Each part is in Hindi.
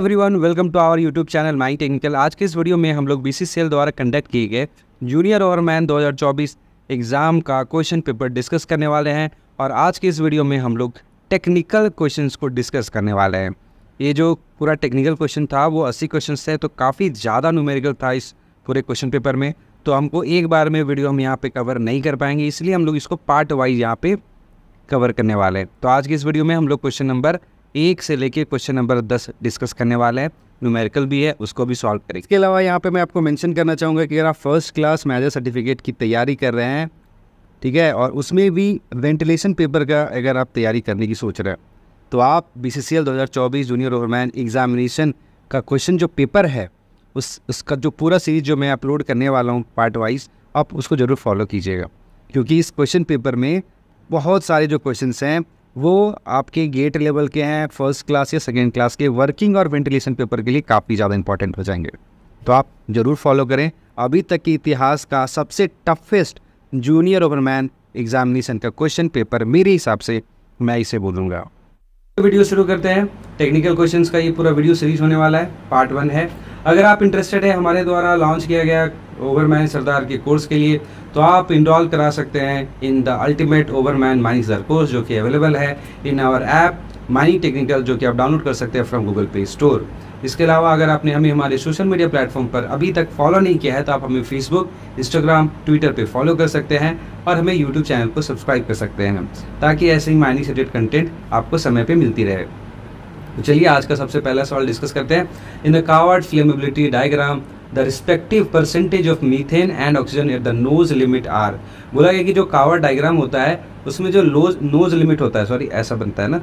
Everyone, welcome to our YouTube channel my technical. आज के इस वीडियो में हम लोग बीसीसीएल द्वारा कंडक्ट किए गए जूनियर ओवरमैन 2024 एग्ज़ाम का क्वेश्चन पेपर डिस्कस करने वाले हैं। और आज के इस वीडियो में हम लोग टेक्निकल क्वेश्चंस को डिस्कस करने वाले हैं। ये जो पूरा टेक्निकल क्वेश्चन था वो 80 क्वेश्चन थे, तो काफ़ी ज़्यादा न्यूमेरिकल था इस पूरे क्वेश्चन पेपर में। तो हमको एक बार में वीडियो हम यहाँ पे कवर नहीं कर पाएंगे, इसलिए हम लोग इसको पार्ट वाइज यहाँ पे कवर करने वाले हैं। तो आज की इस वीडियो में हम लोग क्वेश्चन नंबर 1 से लेके क्वेश्चन नंबर 10 डिस्कस करने वाले हैं। न्यूमेरिकल भी है, उसको भी सॉल्व करेंगे। इसके अलावा यहाँ पे मैं आपको मेंशन करना चाहूँगा कि अगर आप फर्स्ट क्लास मेजर सर्टिफिकेट की तैयारी कर रहे हैं, ठीक है, और उसमें भी वेंटिलेशन पेपर का अगर आप तैयारी करने की सोच रहे हैं, तो आप बीसीसीएल 2024 जूनियर ओवरमैन एग्जामिनेशन का क्वेश्चन जो पेपर है उसका जो पूरा सीरीज जो मैं अपलोड करने वाला हूँ पार्ट वाइज, आप उसको ज़रूर फॉलो कीजिएगा। क्योंकि इस क्वेश्चन पेपर में बहुत सारे जो क्वेश्चंस हैं वो आपके गेट लेवल के हैं, फर्स्ट क्लास या सेकेंड क्लास के वर्किंग और वेंटिलेशन पेपर के लिए काफ़ी ज़्यादा इंपॉर्टेंट हो जाएंगे। तो आप ज़रूर फॉलो करें। अभी तक के इतिहास का सबसे टफेस्ट जूनियर ओवरमैन एग्जामिनेशन का क्वेश्चन पेपर मेरे हिसाब से मैं इसे बोलूँगा। वीडियो शुरू करते हैं। टेक्निकल क्वेश्चंस का ये पूरा वीडियो सीरीज होने वाला है, पार्ट 1 है। अगर आप इंटरेस्टेड है हमारे द्वारा लॉन्च किया गया ओवरमैन सरदार के कोर्स के लिए, तो आप इनरोल करा सकते हैं in the ultimate overman mining sardar course, जो कि अवेलेबल है in our app mining technical, जो कि आप डाउनलोड कर सकते हैं फ्रॉम गूगल प्ले स्टोर। इसके अलावा अगर आपने हमें हमारे सोशल मीडिया प्लेटफॉर्म पर अभी तक फॉलो नहीं किया है, तो आप हमें फेसबुक, इंस्टाग्राम, ट्विटर पे फॉलो कर सकते हैं और हमें यूट्यूब चैनल को सब्सक्राइब कर सकते हैं, ताकि ऐसे ही माइनिंग से रिलेटेड कंटेंट आपको समय पे मिलती रहे। तो चलिए आज का सबसे पहला सवाल डिस्कस करते हैं। In the Coward flammability diagram the respective percentage of methane and oxygen at the nose limit are. बोला गया कि जो कावर्ड डायग्राम होता है उसमें जो नोज लिमिट होता है, सॉरी ऐसा बनता है ना,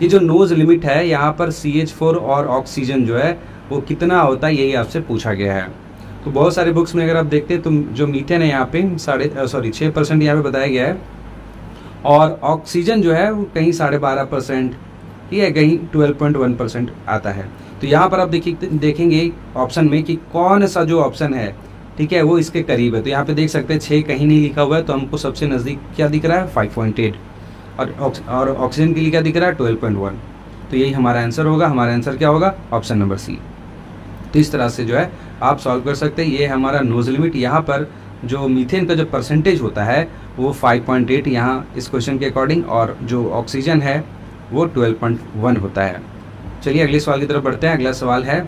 ये जो नोज लिमिट है यहाँ पर CH4 और ऑक्सीजन जो है वो कितना होता है, यही आपसे पूछा गया है। तो बहुत सारे बुक्स में अगर आप देखते हैं तो जो मीथेन है यहाँ पे 6% यहाँ पे बताया गया है, और ऑक्सीजन जो है वो कहीं 12.5%, ठीक है, कहीं 12.1% आता है। तो यहाँ पर आप देखेंगे ऑप्शन में कि कौन सा जो ऑप्शन है, ठीक है, वो इसके करीब है। तो यहाँ पे देख सकते हैं 6 कहीं नहीं लिखा हुआ है, तो हमको सबसे नज़दीक क्या दिख रहा है 5.8, और ऑक्सीजन के लिए क्या दिख रहा है 12.1। तो यही हमारा आंसर होगा। हमारा आंसर क्या होगा, ऑप्शन नंबर सी। तो इस तरह से जो है आप सॉल्व कर सकते हैं। ये हमारा नोज लिमिट, यहाँ पर जो मीथेन का जो परसेंटेज होता है वो 5.8 यहाँ इस क्वेश्चन के अकॉर्डिंग, और जो ऑक्सीजन है वो 12.1 होता है। चलिए अगले सवाल की तरफ बढ़ते हैं। अगला सवाल है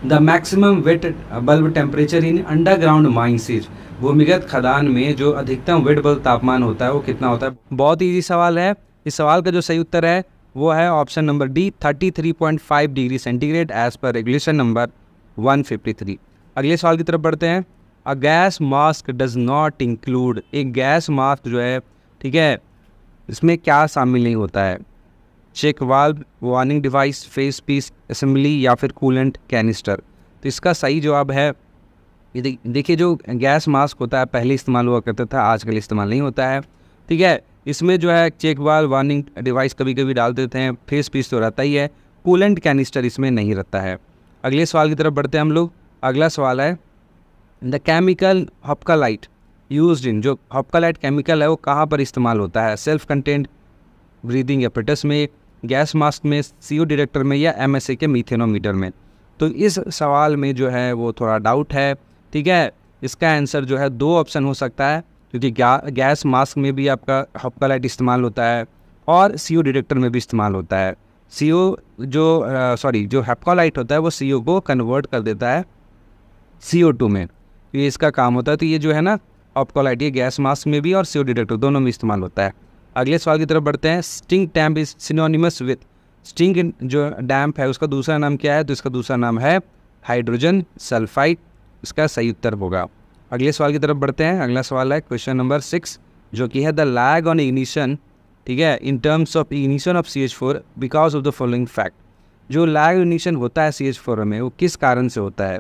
the maximum wet bulb temperature in underground mines is. भूमिगत खदान में जो अधिकतम वेट बल्ब तापमान होता है वो कितना होता है। बहुत इजी सवाल है। इस सवाल का जो सही उत्तर है वो है option number D, 33.5 degree centigrade as per regulation number 153। अगले सवाल की तरफ बढ़ते हैं। A gas mask does not include. एक गैस मास्क जो है, ठीक है, इसमें क्या शामिल नहीं होता है। Check valve, warning device, face piece assembly या फिर कूलेंट कैनिस्टर। तो इसका सही जवाब है, ये देखिए जो गैस मास्क होता है पहले इस्तेमाल हुआ करता था, आजकल इस्तेमाल नहीं होता है, ठीक है। इसमें जो है चेक वाल्व, वार्निंग डिवाइस कभी कभी डाल देते हैं, फेस पीस तो रहता ही है, कूलेंट कैनिस्टर इसमें नहीं रहता है। अगले सवाल की तरफ बढ़ते हैं हम लोग। अगला सवाल है द केमिकल हॉप्कालाइट यूज्ड इन। जो हॉप्कालाइट केमिकल है वो कहाँ पर इस्तेमाल होता है, सेल्फ कंटेंट ब्रीदिंग एपरेटस में, गैस मास्क में, CO डिटेक्टर में, या MSA के मीथेनोमीटर में। तो इस सवाल में जो है वो थोड़ा डाउट है, ठीक है। इसका आंसर जो है 2 ऑप्शन हो सकता है, क्योंकि गैस मास्क में भी आपका हॉप्कालाइट इस्तेमाल होता है और CO डिटेक्टर में भी इस्तेमाल होता है। जो हॉप्कालाइट होता है वो CO को कन्वर्ट कर देता है CO2 में, तो ये इसका काम होता है। तो ये जो है ना हॉप्कालाइट, ये गैस मास्क में भी और CO डिटेक्टर दोनों में इस्तेमाल होता है। अगले सवाल की तरफ बढ़ते हैं। Sting temp is synonymous with. Sting जो डैम्प है उसका दूसरा नाम क्या है, तो इसका दूसरा नाम है हाइड्रोजन सल्फाइड। इसका सही उत्तर होगा। अगले सवाल की तरफ बढ़ते हैं। अगला सवाल है क्वेश्चन नंबर 6, जो कि है द लैग ऑन इग्निशन, ठीक है, in terms of ignition of CH4 because of the following fact. जो लैग इग्निशन होता है CH4 में वो किस कारण से होता है,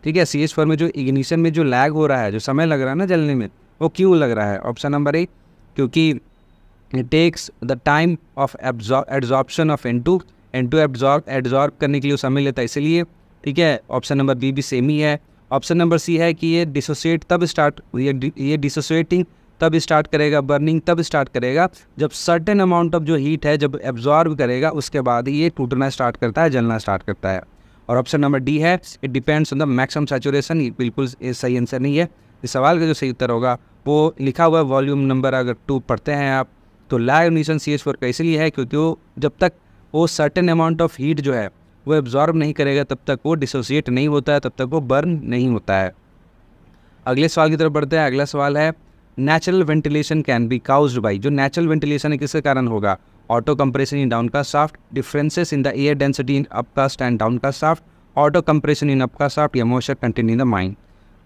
ठीक है। CH4 में जो इग्निशन में जो लैग हो रहा है, जो समय लग रहा है ना जलने में, वो क्यों लग रहा है। ऑप्शन नंबर ए, क्योंकि it takes the time of absorption of N2 absorb करने के लिए समय लेता है इसलिए, ठीक है। ऑप्शन नंबर बी भी सेम ही है। ऑप्शन नंबर सी है कि ये डिसोसिएट तब स्टार्ट, ये डिसोसिएटिंग तब स्टार्ट करेगा, बर्निंग तब स्टार्ट करेगा जब सर्टेन अमाउंट ऑफ जो हीट है जब एब्जॉर्ब करेगा, उसके बाद ही ये टूटना स्टार्ट करता है, जलना स्टार्ट करता है। और ऑप्शन नंबर डी है, it depends on the maximum saturation. ये बिल्कुल सही आंसर नहीं है। इस सवाल का जो सही उत्तर होगा वो लिखा हुआ है वॉल्यूम नंबर अगर 2 पढ़ते हैं आप तो लैग ऑफ इमिशन CH4 का इसलिए है क्योंकि वो जब तक वो सर्टेन अमाउंट ऑफ हीट जो है वो एब्जॉर्ब नहीं करेगा तब तक वो डिसोसिएट नहीं होता है, तब तक वो बर्न नहीं होता है। अगले सवाल की तरफ बढ़ते हैं। अगला सवाल है, natural ventilation can be caused by. जो नेचुरल वेंटिलेशन है किसके कारण होगा? Auto compression in downcast shaft, differences in the air density in upcast and downcast shaft, auto compression in upcast shaft या moisture content in the mine.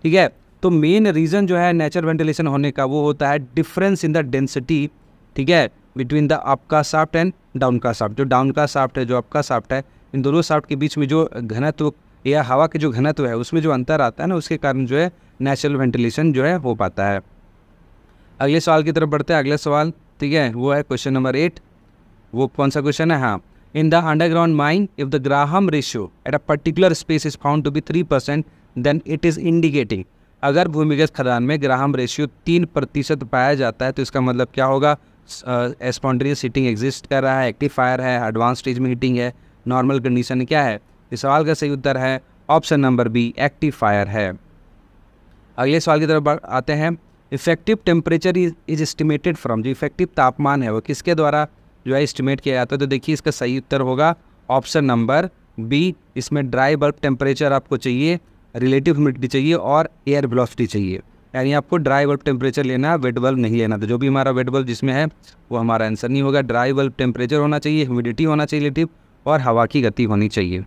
ठीक है, तो मेन रीज़न जो है नेचुरल वेंटिलेशन होने का वो होता है डिफरेंस इन द डेंसिटी, ठीक है, between the upcast shaft and downcast shaft. जो डाउनकास्ट शाफ्ट है, जो अपकास्ट शाफ्ट है, इन दोनों शाफ्ट के बीच में जो घनत्व या हवा के जो घनत्व है उसमें जो अंतर आता है ना, उसके कारण जो है नेचुरल वेंटिलेशन जो है हो पाता है। अगले सवाल की तरफ बढ़ते हैं। अगला सवाल, ठीक है, वो है क्वेश्चन नंबर 8। वो कौन सा क्वेश्चन है? हाँ, in the underground mine if the Graham ratio at a particular space is found to be 3% then it is indicating. अगर भूमिगत खदान में ग्राहम रेशियो 3% पाया जाता है तो इसका मतलब क्या होगा? स्पॉन्टेनियस हीटिंग एग्जिस्ट कर रहा है, एक्टिव फायर है, एडवांस स्टेज में हीटिंग है, नॉर्मल कंडीशन क्या है? इस सवाल का सही उत्तर है option number B, active fire है। अगले सवाल की तरफ आते हैं। Effective temperature is estimated from. जो इफेक्टिव तापमान है वो किसके द्वारा जो है एस्टिमेट किया जाता है? तो देखिए इसका सही उत्तर होगा ऑप्शन नंबर बी। इसमें ड्राई बल्ब टेम्परेचर आपको चाहिए, रिलेटिव ह्यूमिडिटी चाहिए और एयर वेलोसिटी चाहिए। यानी आपको ड्राई बल्ब टेम्परेचर लेना है, वेट बल्ब नहीं लेना। तो जो भी हमारा वेट बल्ब जिसमें है वो हमारा आंसर नहीं होगा। ड्राई बल्ब टेम्परेचर होना चाहिए, ह्यूमिडिटी होना चाहिए रिलेटिव, और हवा की गति होनी चाहिए।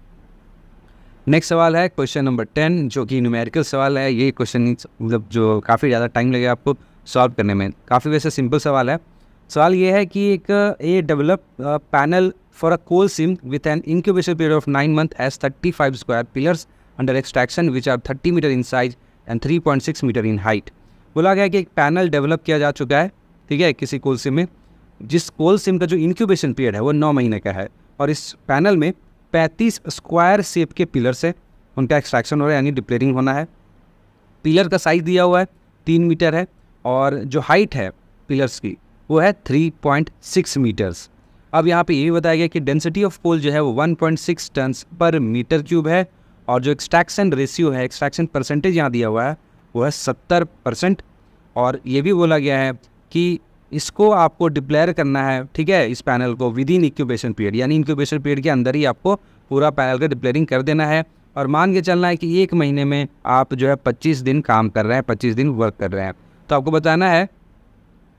नेक्स्ट सवाल है क्वेश्चन नंबर 10, जो कि न्यूमेरिकल सवाल है। ये क्वेश्चन मतलब जो काफ़ी ज़्यादा टाइम लगेगा आपको सॉल्व करने में। काफ़ी वैसे सिंपल सवाल है। सवाल ये है कि एक develop panel for a coal seam with an incubation period of 9 month as 35 square pillars under extraction which are 30 metre in size and 3.6 metre in height. बोला गया कि एक पैनल डेवलप किया जा चुका है, ठीक है, किसी कोल सिम में, जिस कोल सिम का जो इंक्यूबेशन पीरियड है वो 9 महीने का है, और इस पैनल में 35 स्क्वायर शेप के पिलर से उनका एक्सट्रैक्शन हो रहा है, यानी डिप्लेरिंग होना है। पिलर का साइज़ दिया हुआ है 3 मीटर है, और जो हाइट है पिलर्स की वो है 3.6 मीटर्स। अब यहाँ पे ये भी बताया गया कि डेंसिटी ऑफ कोल जो है वो 1.6 टन्स पर मीटर क्यूब है, और जो एक्सट्रैक्शन रेशियो है, एक्सट्रैक्शन परसेंटेज यहाँ दिया हुआ है वो है 70%। और ये भी बोला गया है कि इसको आपको डिप्लेयर करना है, ठीक है, इस पैनल को विद इन इंक्यूबेशन पीरियड, यानी इंक्यूबेशन पीरियड के अंदर ही आपको पूरा पैनल का डिप्लेयरिंग कर देना है। और मान के चलना है कि 1 महीने में आप जो है 25 दिन काम कर रहे हैं, 25 दिन वर्क कर रहे हैं, तो आपको बताना है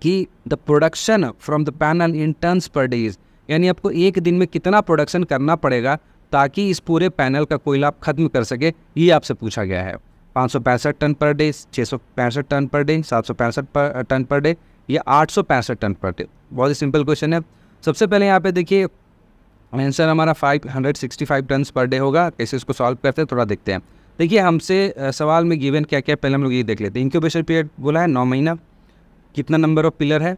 कि the production from the panel in tons per days, यानी आपको 1 दिन में कितना प्रोडक्शन करना पड़ेगा ताकि इस पूरे पैनल का कोयला आप खत्म कर सके, ये आपसे पूछा गया है। 565 ton per day, 665 ton per day, 765 ton per day या 865 टन पर डे। बहुत ही सिंपल क्वेश्चन है। सबसे पहले यहाँ पे देखिए आंसर हमारा 565 टन पर डे होगा। कैसे इसको सॉल्व करते हैं थोड़ा देखते हैं। देखिए हमसे सवाल में गिवन क्या क्या, पहले हम लोग ये देख लेते हैं। इंक्यूबेशन पीरियड बोला है 9 महीना, कितना नंबर ऑफ पिलर है,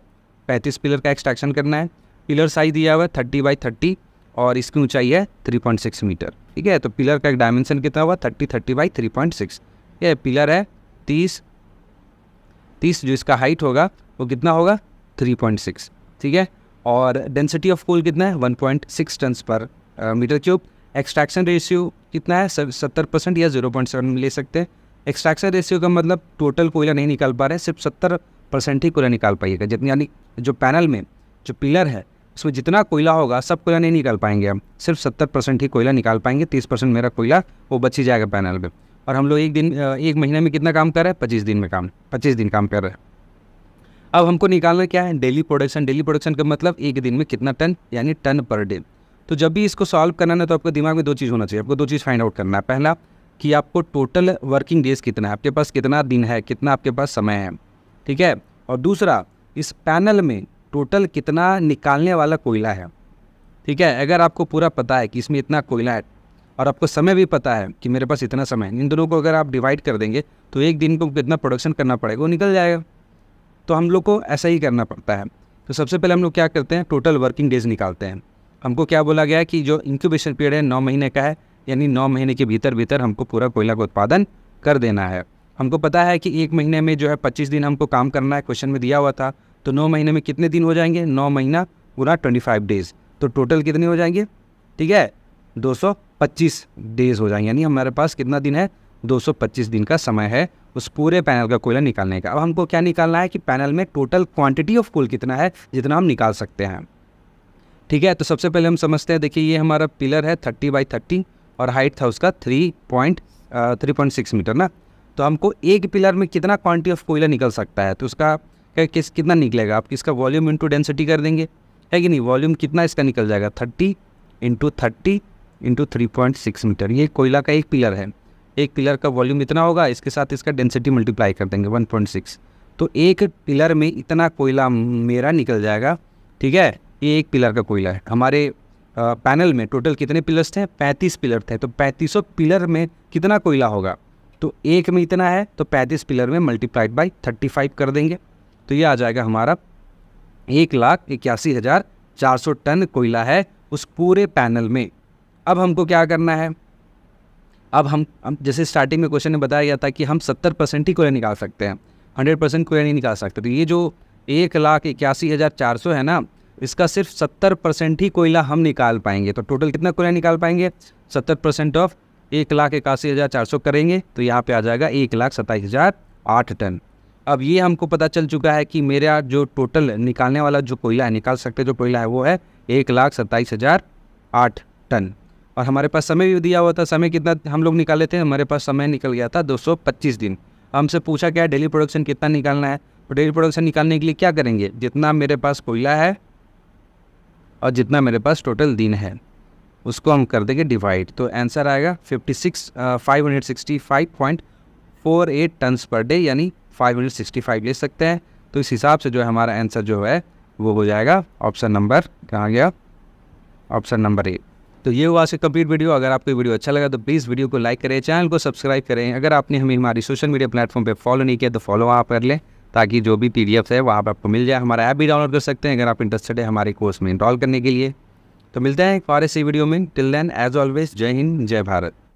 35 पिलर का एक्सट्रैक्शन करना है, पिलर साइज दिया हुआ है 30 बाई 30 और इसकी ऊंचाई है 3.6 मीटर, ठीक है। तो पिलर का एक डायमेंशन कितना हुआ 30 बाई 3.6, ये पिलर है 30 जो इसका हाइट होगा वो कितना होगा 3.6, ठीक है। और डेंसिटी ऑफ कोल कितना है 1.6 टन्स पर मीटर क्यूब। एक्सट्रैक्शन रेशियो कितना है 70% या 0.7 ले सकते हैं। एक्सट्रैक्शन रेशियो का मतलब टोटल कोयला नहीं निकाल पा रहे हैं, सिर्फ 70% ही कोयला निकाल पाइएगा, जितनी, यानी जो पैनल में जो पिलर है उसमें जितना कोयला होगा सब कोयला नहीं निकाल पाएंगे हम, सिर्फ 70% ही कोयला निकाल पाएंगे। 30% मेरा कोयला वो बच ही जाएगा पैनल में। और हम लोग 1 महीने में कितना काम कर रहे हैं 25 दिन काम कर रहे हैं। अब हमको निकालना क्या है डेली प्रोडक्शन। डेली प्रोडक्शन का मतलब 1 दिन में कितना टन, यानी टन पर डे। तो जब भी इसको सॉल्व करना है तो आपको दिमाग में 2 चीज़ होना चाहिए, आपको 2 चीज़ फाइंड आउट करना है। पहला कि आपको टोटल वर्किंग डेज कितना है, आपके पास कितना दिन है, कितना आपके पास समय है, ठीक है। और दूसरा इस पैनल में टोटल कितना निकालने वाला कोयला है, ठीक है। अगर आपको पूरा पता है कि इसमें इतना कोयला है और आपको समय भी पता है कि मेरे पास इतना समय है, इन दोनों को अगर आप डिवाइड कर देंगे तो 1 दिन को कितना प्रोडक्शन करना पड़ेगा वो निकल जाएगा। तो हम लोग को ऐसा ही करना पड़ता है। तो सबसे पहले हम लोग क्या करते हैं टोटल वर्किंग डेज निकालते हैं। हमको क्या बोला गया है कि जो इंक्यूबेशन पीरियड है 9 महीने का है, यानी 9 महीने के भीतर हमको पूरा कोयला का उत्पादन कर देना है। हमको पता है कि एक महीने में जो है 25 दिन हमको काम करना है, क्वेश्चन में दिया हुआ था। तो 9 महीने में कितने दिन हो जाएंगे, 9 महीना गुना 25 डेज़, तो टोटल कितने हो जाएंगे, ठीक है 225 डेज़ हो जाएंगे। यानी हमारे पास कितना दिन है, 225 दिन का समय है उस पूरे पैनल का कोयला निकालने का। अब हमको क्या निकालना है कि पैनल में टोटल क्वांटिटी ऑफ कोल कितना है, जितना हम निकाल सकते हैं, ठीक है। तो सबसे पहले हम समझते हैं, देखिए ये हमारा पिलर है 30 बाई 30 और हाइट था उसका 3.6 मीटर ना। तो हमको एक पिलर में कितना क्वांटिटी ऑफ कोयला निकल सकता है, तो उसका कितना निकलेगा, आप इसका वॉल्यूम इंटू डेंसिटी कर देंगे, है कि नहीं। वॉल्यूम कितना इसका निकल जाएगा, 30 इंटू 3.6 मीटर। ये कोयला का एक पिलर है, एक पिलर का वॉल्यूम इतना होगा, इसके साथ इसका डेंसिटी मल्टीप्लाई कर देंगे 1.6, तो एक पिलर में इतना कोयला मेरा निकल जाएगा, ठीक है। ये एक पिलर का कोयला है। हमारे पैनल में टोटल कितने पिलर्स थे, 35 पिलर थे, तो 3500 पिलर में कितना कोयला होगा, तो एक में इतना है, तो 35 पिलर में मल्टीप्लाइड बाई 35 कर देंगे, तो ये आ जाएगा हमारा 1,81,400 टन कोयला है उस पूरे पैनल में। अब हमको क्या करना है, अब हम जैसे स्टार्टिंग में क्वेश्चन में बताया गया था कि हम 70% ही कोयला निकाल सकते हैं, 100% कोयला नहीं निकाल सकते। तो ये जो 1,81,400 है ना, इसका सिर्फ 70% ही कोयला हम निकाल पाएंगे। तो टोटल कितना कोयला निकाल पाएंगे, 70% ऑफ 1,81,400 करेंगे, तो यहाँ पे आ जाएगा 1,27,008 टन। अब ये हमको पता चल चुका है कि मेरा जो टोटल निकालने वाला जो कोयला है, निकाल सकते जो कोयला है वो है 1,27,008 टन। और हमारे पास समय भी दिया हुआ था, समय कितना हम लोग निकाले थे, हमारे पास समय निकल गया था 225 दिन। हमसे पूछा क्या डेली प्रोडक्शन कितना निकालना है, तो डेली प्रोडक्शन निकालने के लिए क्या करेंगे, जितना मेरे पास कोयला है और जितना मेरे पास टोटल दिन है उसको हम कर देंगे डिवाइड, तो आंसर आएगा 565.48 टन्स पर डे, यानी 565 ले सकते हैं। तो इस हिसाब से जो है हमारा आंसर जो है वो हो जाएगा ऑप्शन नंबर, कहाँ गया, ऑप्शन नंबर ए। तो ये हुआ से कंप्लीट वीडियो। अगर आपको वीडियो अच्छा लगा तो प्लीज़ वीडियो को लाइक करें, चैनल को सब्सक्राइब करें। अगर आपने हमें हमारी सोशल मीडिया प्लेटफॉर्म पे फॉलो नहीं किया तो फॉलो वहाँ कर लें, ताकि जो भी PDF है वहाँ पर आपको मिल जाए। हमारा ऐप भी डाउनलोड कर सकते हैं अगर आप इंटरेस्टेड है हमारे कोर्स में इनरोल करने के लिए। तो मिलते हैं एक और ऐसी वीडियो में, टिल देन एज ऑलवेज जय हिंद जय भारत।